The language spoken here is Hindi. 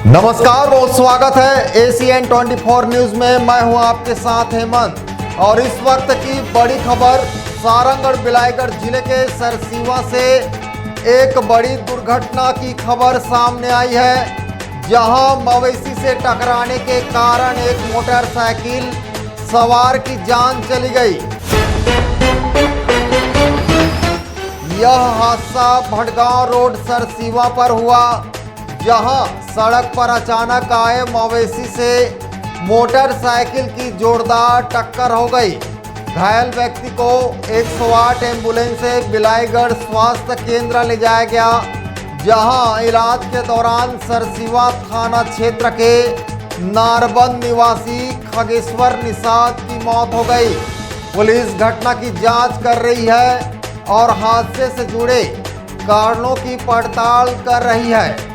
नमस्कार, बहुत स्वागत है ACN 24 न्यूज में। मैं हूं आपके साथ हेमंत और इस वक्त की बड़ी खबर सारंगढ़ बिलाईगढ़ जिले के सरसीवा से एक बड़ी दुर्घटना की खबर सामने आई है, जहां मवेशी से टकराने के कारण एक मोटरसाइकिल सवार की जान चली गई। यह हादसा भटगांव रोड सरसीवा पर हुआ, जहां सड़क पर अचानक आए मवेशी से मोटरसाइकिल की जोरदार टक्कर हो गई। घायल व्यक्ति को 108 एम्बुलेंस से बिलाईगढ़ स्वास्थ्य केंद्र ले जाया गया, जहां इलाज के दौरान सरसीवा थाना क्षेत्र के नारबंद निवासी खगेश्वर निषाद की मौत हो गई। पुलिस घटना की जांच कर रही है और हादसे से जुड़े कारणों की पड़ताल कर रही है।